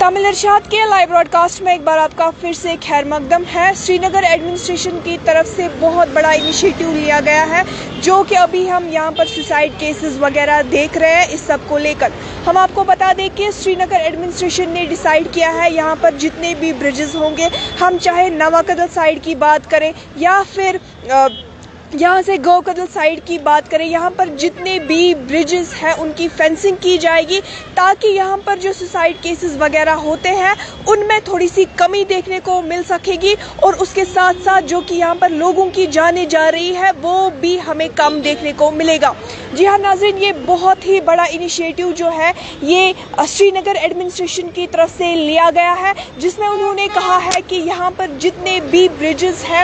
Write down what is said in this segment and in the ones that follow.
تامل ارشاد کے live broadcast میں ایک بار آپ کا پھر سے خیر مقدم ہے۔ سری نگر ایڈمنسٹریشن کی طرف سے بہت بڑا انیشیٹو لیا گیا ہے، جو کہ ابھی ہم یہاں پر سوسائڈ کیسز وغیرہ دیکھ رہے ہیں۔ اس سب کو لے کر ہم آپ کو بتا دیں کہ سری نگر ایڈمنسٹریشن نے ڈیسائیڈ کیا ہے یہاں پر جتنے بھی برجز ہوں گے، ہم چاہے نواکدل سائیڈ کی بات کریں یا پھر یہاں سے گوکدل سائیڈ کی بات کریں، یہاں پر جتنے بھی برجز ہیں ان کی فینسنگ کی جائے گی تاکہ یہاں پر جو سوسائڈ کیسز وغیرہ ہوتے ہیں ان میں تھوڑی سی کمی دیکھنے کو مل سکے گی، اور اس کے ساتھ ساتھ جو کہ یہاں پر لوگوں کی جانیں جا رہی ہے وہ بھی ہمیں کم دیکھنے کو ملے گا۔ جی ہاں ناظرین، یہ بہت ہی بڑا انیشیٹو جو ہے یہ سری نگر ایڈمنسٹریشن کی طرف سے لیا گیا ہے، جس میں انہوں نے کہا ہے کہ یہاں پر جتنے بھی برجز ہیں،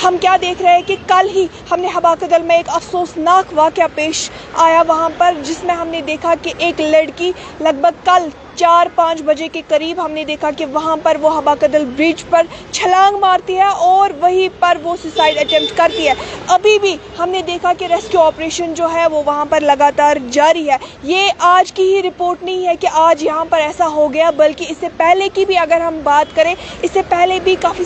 ہم کیا دیکھ رہے ہیں کہ کل ہی ہم نے حباکدل میں ایک افسوسناک واقعہ پیش آیا وہاں پر، جس میں ہم نے دیکھا کہ ایک لڑکی لگ بھگ کل 4-5 بجے کے قریب ہم نے دیکھا کہ وہاں پر وہ حباکدل برج پر چھلانگ مارتی ہے اور وہیں پر وہ سوسائڈ اٹیمپٹ کرتی ہے۔ ابھی بھی ہم نے دیکھا کہ ریسکیو آپریشن جو ہے وہ وہاں پر لگاتار جاری ہے۔ یہ آج کی ہی رپورٹ نہیں ہے کہ آج یہاں پر ایسا ہو گیا، بلکہ اس سے پہلے کی بھی اگر ہم بات کریں، اس سے پہلے بھی کافی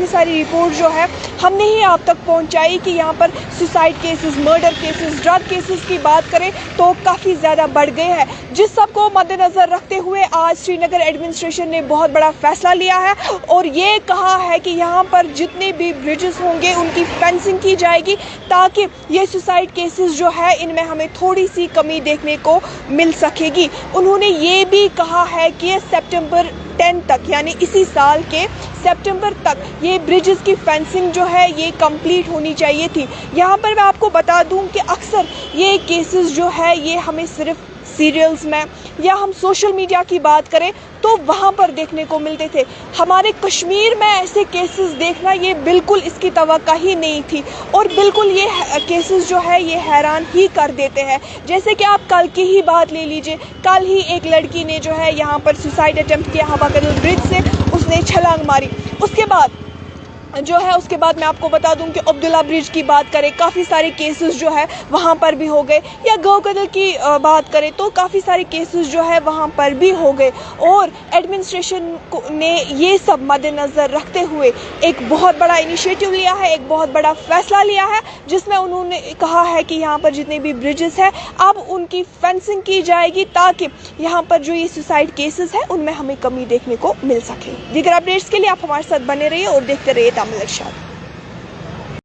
ساری رپورٹ جو ہے ہم نے ہی آپ تک پہنچائی کہ یہاں پر suicide cases, murder cases, drug cases کی بات کریں تو کافی زیادہ بڑھ گئے ہیں۔ جس سب کو مد نظر رکھتے ہوئے آج سری نگر ایڈمنسٹریشن نے بہت بڑا فیصلہ لیا ہے اور یہ کہا ہے کہ یہاں پر جتنے بھی برجز ہوں گے ان کی فینسنگ کی جائے گی تاکہ یہ سوسائڈ کیسز جو ہے ان میں ہمیں تھوڑی سی کمی دیکھنے کو مل سکے گی۔ انہوں نے یہ بھی کہا ہے کہ سپٹمبر 10 تک، یعنی اسی سال کے سپٹمبر تک یہ برجز کی فینسنگ جو ہے یہ کمپلیٹ ہونی چاہیے تھی۔ یہاں پر میں آپ کو بتا دوں کہ اکثر یہ کیسز جو ہے یہ ہمیں صرف سیریلز میں یا ہم سوشل میڈیا کی بات کریں تو وہاں پر دیکھنے کو ملتے تھے۔ ہمارے کشمیر میں ایسے کیسز دیکھنا یہ بالکل اس کی توقع ہی نہیں تھی، اور بالکل یہ کیسز جو ہے یہ حیران ہی کر دیتے ہیں۔ جیسے کہ آپ کل کی ہی بات لے لیجئے، کل ہی ایک لڑکی نے جو ہے یہاں پر سوسائڈ اٹیمپٹ کیا حباکدل برج سے، اس نے چھلانگ ماری۔ اس کے بعد میں آپ کو بتا دوں کہ عبداللہ برج کی بات کریں، کافی سارے کیسز جو ہے وہاں پر بھی ہو گئے، یا گوکدل کی بات کریں تو کافی سارے کیسز جو ہے وہاں پر بھی ہو گئے، اور ایڈمنسٹریشن نے یہ سب مد نظر رکھتے ہوئے ایک بہت بڑا انیشیٹو لیا ہے، ایک بہت بڑا فیصلہ لیا ہے، جس میں انہوں نے کہا ہے کہ یہاں پر جتنے بھی برجز ہیں اب ان کی فینسنگ کی جائے گی تاکہ یہاں پر جو یہ سوسائڈ کیسز ہیں ان میں ہمیں کمی دیکھنے کو مل سکے۔ دیگر اپڈیٹس کے لیے آپ ہمارے ساتھ بنے رہیے اور دیکھتے رہیے تامل ارشاد۔